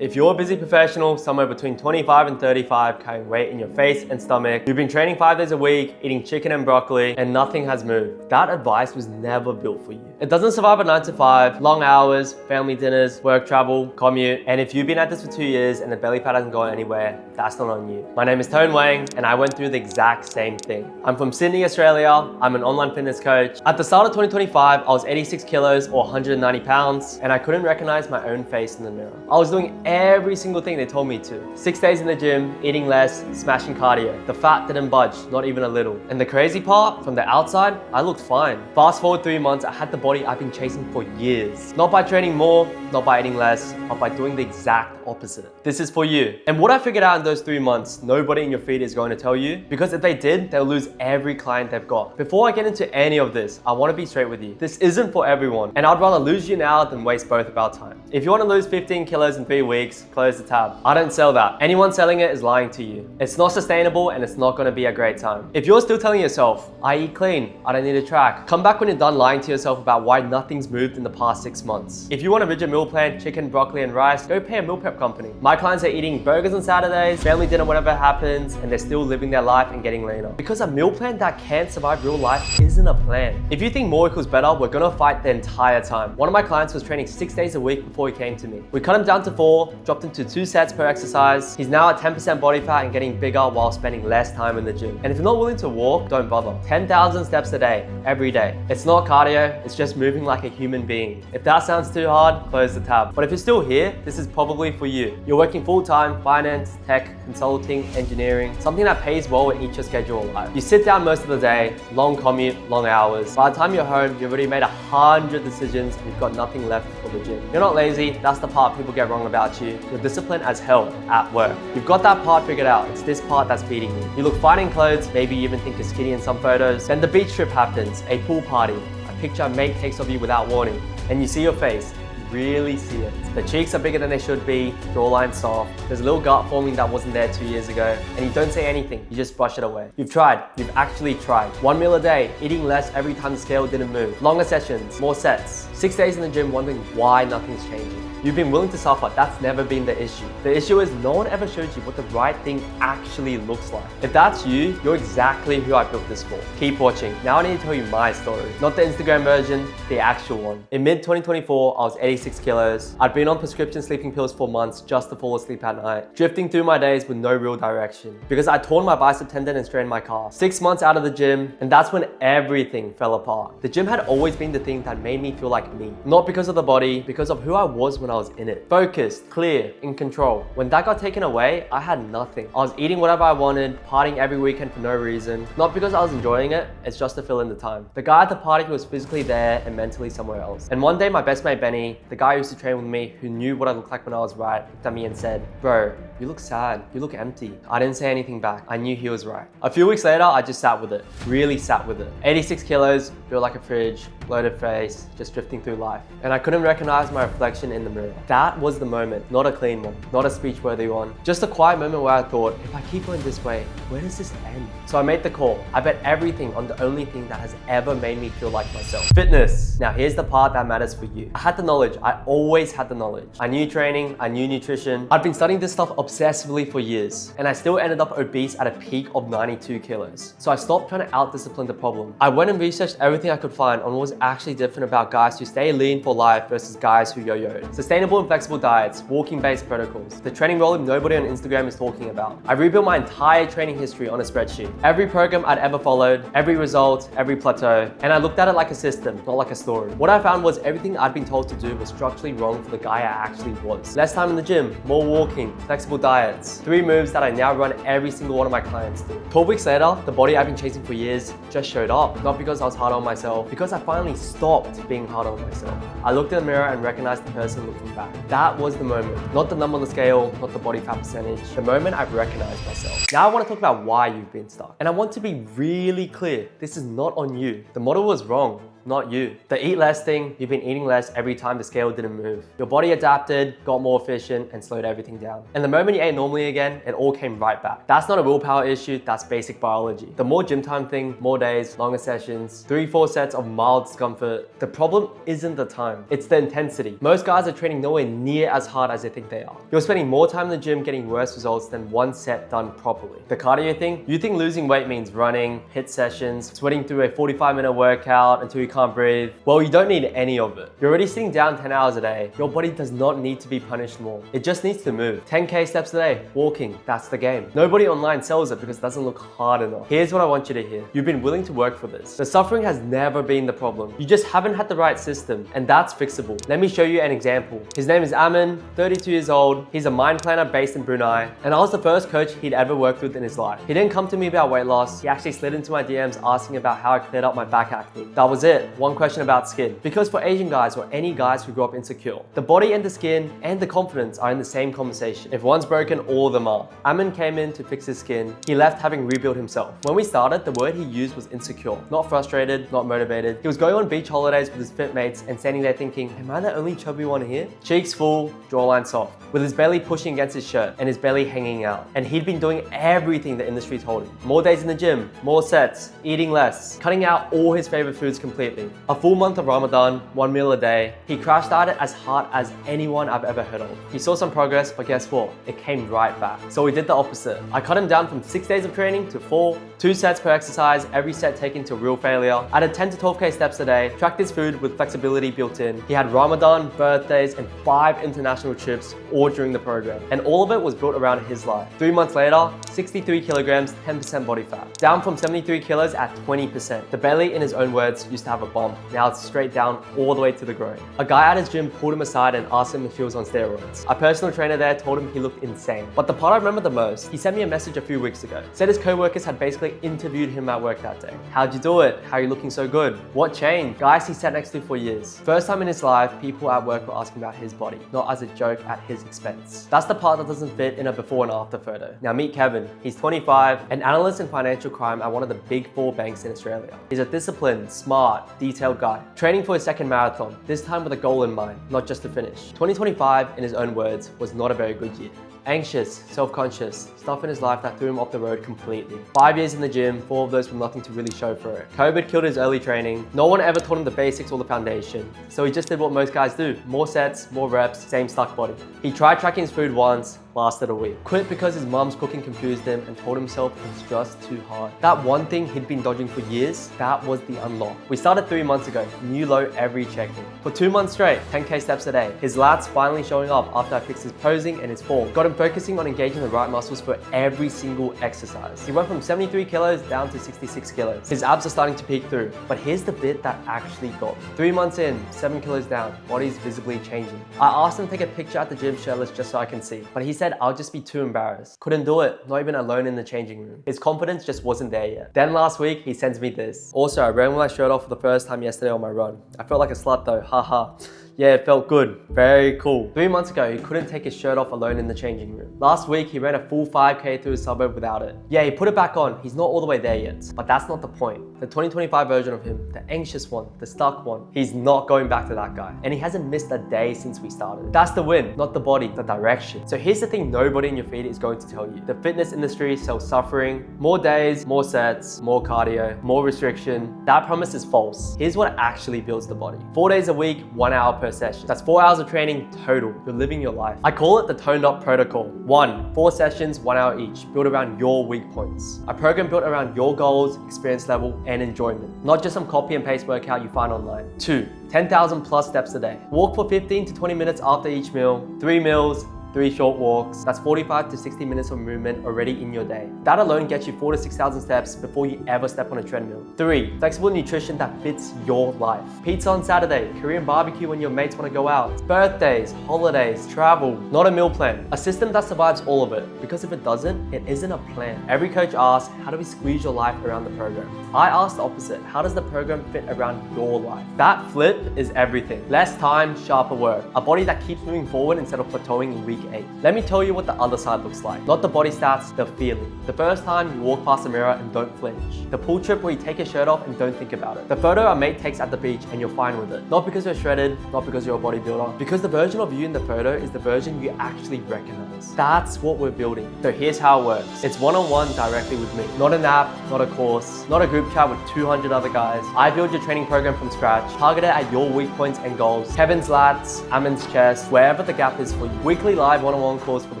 If you're a busy professional, somewhere between 25 and 35, carrying weight in your face and stomach, you've been training 5 days a week, eating chicken and broccoli, and nothing has moved, that advice was never built for you. It doesn't survive a 9 to 5, long hours, family dinners, work travel, commute, and if you've been at this for 2 years and the belly fat hasn't gone anywhere, that's not on you. My name is Tone Wang, and I went through the exact same thing. I'm from Sydney, Australia. I'm an online fitness coach. At the start of 2025, I was 86 kilos or 190 pounds, and I couldn't recognize my own face in the mirror. I was doing every single thing they told me to. 6 days in the gym, eating less, smashing cardio. The fat didn't budge, not even a little. And the crazy part, from the outside, I looked fine. Fast forward 3 months, I had the body I've been chasing for years. Not by training more, not by eating less, but by doing the exact opposite. This is for you. And what I figured out in those 3 months, nobody in your feed is going to tell you, because if they did, they'll lose every client they've got. Before I get into any of this, I want to be straight with you. This isn't for everyone, and I'd rather lose you now than waste both of our time. If you want to lose 15 kilos in 3 weeks, close the tab. I don't sell that. Anyone selling it is lying to you. It's not sustainable and it's not going to be a great time. If you're still telling yourself, I eat clean, I don't need a track, come back when you're done lying to yourself about why nothing's moved in the past 6 months. If you want a rigid meal plan, chicken, broccoli, and rice, go pay a meal prep company. My clients are eating burgers on Saturdays, family dinner whenever happens, and they're still living their life and getting leaner. Because a meal plan that can't survive real life isn't a plan. If you think more equals better, we're gonna fight the entire time. One of my clients was training 6 days a week before he came to me. We cut him down to 4, dropped him to 2 sets per exercise. He's now at 10% body fat and getting bigger while spending less time in the gym. And if you're not willing to walk, don't bother. 10,000 steps a day, every day. It's not cardio, it's just moving like a human being. If that sounds too hard, close the tab. But if you're still here, this is probably for you. You're working full-time, finance, tech, consulting, engineering, something that pays well and eats your schedule alive. You sit down most of the day, long commute, long hours. By the time you're home, you've already made 100 decisions and you've got nothing left for the gym. You're not lazy, that's the part people get wrong about you. You're disciplined as hell at work. You've got that part figured out. It's this part that's beating you. You look fine in clothes, maybe you even think you're skinny in some photos. Then the beach trip happens, a pool party, a picture a mate takes of you without warning, and you see your face. Really see it. The cheeks are bigger than they should be, jawline soft, there's a little gut forming that wasn't there 2 years ago, and you don't say anything, you just brush it away. You've tried, you've actually tried. 1 meal a day, eating less every time the scale didn't move. Longer sessions, more sets. 6 days in the gym wondering why nothing's changing. You've been willing to suffer, that's never been the issue. The issue is no one ever showed you what the right thing actually looks like. If that's you, you're exactly who I built this for. Keep watching. Now I need to tell you my story. Not the Instagram version, the actual one. In mid-2024, I was 86 kilos. I'd been on prescription sleeping pills for months just to fall asleep at night. Drifting through my days with no real direction. Because I'd torn my bicep tendon and strained my calf. 6 months out of the gym, and that's when everything fell apart. The gym had always been the thing that made me feel like me. Not because of the body, because of who I was when I was in it. Focused, clear, in control. When that got taken away, I had nothing. I was eating whatever I wanted, partying every weekend for no reason. Not because I was enjoying it, it's just to fill in the time. The guy at the party was physically there and mentally somewhere else. And one day my best mate Benny, the guy who used to train with me, who knew what I looked like when I was right, looked at me and said, "Bro, you look sad, you look empty." I didn't say anything back. I knew he was right. A few weeks later, I just sat with it. Really sat with it. 86 kilos, feel like a fridge, bloated face, just drifting through life. And I couldn't recognize my reflection in the mirror. That was the moment, not a clean one, not a speech-worthy one. Just a quiet moment where I thought, if I keep going this way, where does this end? So I made the call. I bet everything on the only thing that has ever made me feel like myself. Fitness. Now here's the part that matters for you. I had the knowledge. I always had the knowledge. I knew training, I knew nutrition. I'd been studying this stuff obsessively for years, and I still ended up obese at a peak of 92 kilos. So I stopped trying to out-discipline the problem. I went and researched everything I could find on what was actually different about guys who stay lean for life versus guys who yo-yoed. Sustainable and flexible diets, walking-based protocols, the training volume nobody on Instagram is talking about. I rebuilt my entire training history on a spreadsheet. Every program I'd ever followed, every result, every plateau, and I looked at it like a system, not like a story. What I found was everything I'd been told to do was structurally wrong for the guy I actually was. Less time in the gym, more walking, flexible diets. 3 moves that I now run every single one of my clients through. 12 weeks later, the body I've been chasing for years just showed up. Not because I was hard on myself, because I finally stopped being hard on myself. I looked in the mirror and recognized the person looking back. That was the moment. Not the number on the scale, not the body fat percentage. The moment I've recognized myself. Now I want to talk about why you've been stuck. And I want to be really clear, this is not on you. The model was wrong. not you. The eat less thing, you've been eating less every time the scale didn't move. Your body adapted, got more efficient, and slowed everything down. And the moment you ate normally again, it all came right back. That's not a willpower issue, that's basic biology. The more gym time thing, more days, longer sessions, 3-4 sets of mild discomfort. The problem isn't the time, it's the intensity. Most guys are training nowhere near as hard as they think they are. You're spending more time in the gym getting worse results than one set done properly. The cardio thing, you think losing weight means running, HIIT sessions, sweating through a 45-minute workout until you can't breathe. Well, you don't need any of it. You're already sitting down 10 hours a day. Your body does not need to be punished more. It just needs to move. 10K steps a day, walking, that's the game. Nobody online sells it because it doesn't look hard enough. Here's what I want you to hear. You've been willing to work for this. The suffering has never been the problem. You just haven't had the right system, and that's fixable. Let me show you an example. His name is Amin, 32 years old. He's a mind planner based in Brunei, and I was the first coach he'd ever worked with in his life. He didn't come to me about weight loss. He actually slid into my DMs asking about how I cleared up my back acne. That was it. One question about skin. Because for Asian guys or any guys who grew up insecure, the body and the skin and the confidence are in the same conversation. If one's broken, all of them are. Amin came in to fix his skin. He left having rebuilt himself. When we started, the word he used was insecure. Not frustrated, not motivated. He was going on beach holidays with his fit mates and standing there thinking, am I the only chubby one here? Cheeks full, jawline soft, with his belly pushing against his shirt and his belly hanging out. And he'd been doing everything the industry told him. More days in the gym, more sets, eating less, cutting out all his favorite foods completely. A full month of Ramadan, 1 meal a day. He crash dieted as hard as anyone I've ever heard of. He saw some progress, but guess what? It came right back. So we did the opposite. I cut him down from 6 days of training to 4, 2 sets per exercise, every set taken to real failure. Added 10 to 12K steps a day, tracked his food with flexibility built in. He had Ramadan, birthdays, and 5 international trips all during the program. And all of it was built around his life. 3 months later, 63 kilograms, 10% body fat. Down from 73 kilos at 20%. The belly, in his own words, used to have a bump. Now it's straight down all the way to the groin. A guy at his gym pulled him aside and asked him if he was on steroids. A personal trainer there told him he looked insane. But the part I remember the most, he sent me a message a few weeks ago. Said his co-workers had basically interviewed him at work that day. How'd you do it? How are you looking so good? What changed? Guys he sat next to for years. First time in his life, people at work were asking about his body, not as a joke at his expense. That's the part that doesn't fit in a before and after photo. Now meet Kevin. He's 25, an analyst in financial crime at one of the big 4 banks in Australia. He's a disciplined, smart, detailed guy, training for his second marathon, this time with a goal in mind, not just to finish. 2025, in his own words, was not a very good year. Anxious, self-conscious, stuff in his life that threw him off the road completely. 5 years in the gym, 4 of those with nothing to really show for it. COVID killed his early training. No one ever taught him the basics or the foundation. So he just did what most guys do. More sets, more reps, same stuck body. He tried tracking his food once, lasted a week. Quit because his mom's cooking confused him and told himself it's just too hard. That one thing he'd been dodging for years, that was the unlock. We started 3 months ago, new low every check-in. For 2 months straight, 10K steps a day. His lats finally showing up after I fixed his posing and his form. Got him focusing on engaging the right muscles for every single exercise. He went from 73 kilos down to 66 kilos. His abs are starting to peek through, but here's the bit that actually got me. 3 months in, 7 kilos down, body's visibly changing. I asked him to take a picture at the gym shirtless just so I can see, but he said I'll just be too embarrassed. Couldn't do it, not even alone in the changing room. His confidence just wasn't there yet. Then last week, he sends me this. Also, I ran with my shirt off for the first time yesterday on my run. I felt like a slut though, haha. Yeah, it felt good. Very cool. 3 months ago, he couldn't take his shirt off alone in the changing room. Last week, he ran a full 5K through his suburb without it. Yeah, he put it back on. He's not all the way there yet. But that's not the point. The 2025 version of him, the anxious one, the stuck one, he's not going back to that guy. And he hasn't missed a day since we started. That's the win, not the body, the direction. So here's the thing nobody in your feed is going to tell you. The fitness industry sells suffering, more days, more sets, more cardio, more restriction. That promise is false. Here's what actually builds the body. 4 days a week, 1 hour per session. That's 4 hours of training total. You're living your life. I call it the TonedUp protocol. 1, 4 sessions, 1 hour each, built around your weak points. A program built around your goals, experience level, and enjoyment. Not just some copy and paste workout you find online. 2, 10,000 plus steps a day. Walk for 15 to 20 minutes after each meal. 3 meals, 3 short walks. That's 45 to 60 minutes of movement already in your day. That alone gets you 4,000 to 6,000 steps before you ever step on a treadmill. 3, flexible nutrition that fits your life. Pizza on Saturday, Korean barbecue when your mates want to go out, birthdays, holidays, travel, not a meal plan. A system that survives all of it, because if it doesn't, it isn't a plan. Every coach asks, how do we squeeze your life around the program? I ask the opposite, how does the program fit around your life? That flip is everything. Less time, sharper work. A body that keeps moving forward instead of plateauing in week 8. Let me tell you what the other side looks like. Not the body stats, the feeling. The first time you walk past the mirror and don't flinch. The pool trip where you take your shirt off and don't think about it. The photo a mate takes at the beach and you're fine with it. Not because you're shredded, not because you're a bodybuilder, because the version of you in the photo is the version you actually recognize. That's what we're building. So here's how it works. It's one-on-one directly with me. Not an app, not a course, not a group chat with 200 other guys. I build your training program from scratch, targeted at your weak points and goals. Kevin's lats, Amin's chest, wherever the gap is for you. Weekly live one-on-one calls for the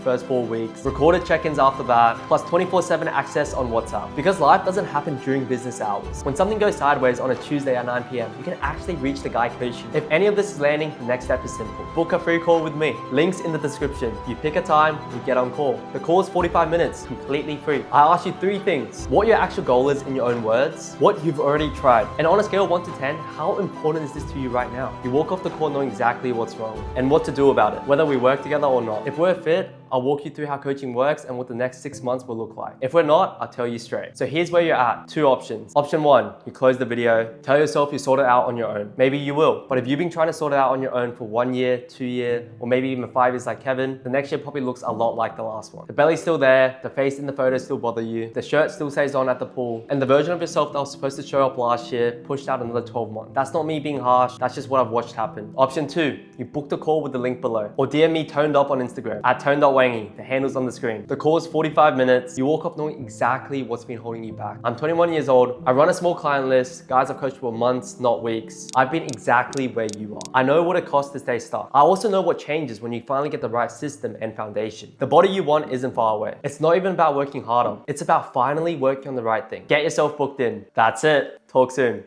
first 4 weeks, recorded check-ins after that, plus 24/7 access on WhatsApp. Because life doesn't happen during business hours. When something goes sideways on a Tuesday at 9 p.m, you can actually reach the guy coaching. If any of this is landing, the next step is simple. Book a free call with me. Links in the description. You pick a time, you get on call. The call is 45 minutes, completely free. I ask you 3 things. What your actual goal is in your own words, what you've already tried, and on a scale of 1 to 10, how important is this to you right now? You walk off the call knowing exactly what's wrong and what to do about it, whether we work together or not. If we're a fit, I'll walk you through how coaching works and what the next 6 months will look like. If we're not, I'll tell you straight. So here's where you're at. 2 options. Option 1, you close the video, tell yourself you sort it out on your own. Maybe you will, but if you've been trying to sort it out on your own for 1 year, 2 years, or maybe even 5 years like Kevin, the next year probably looks a lot like the last one. The belly's still there, the face in the photos still bother you, the shirt still stays on at the pool, and the version of yourself that was supposed to show up last year pushed out another 12 months. That's not me being harsh, that's just what I've watched happen. Option 2, you booked a call with the link below, or DM me TonedUp on Instagram, at TonedUp. The handle's on the screen. The call is 45 minutes. You walk off knowing exactly what's been holding you back. I'm 21 years old. I run a small client list. Guys I've coached for months, not weeks. I've been exactly where you are. I know what it costs to stay stuck. I also know what changes when you finally get the right system and foundation. The body you want isn't far away. It's not even about working harder. It's about finally working on the right thing. Get yourself booked in. That's it. Talk soon.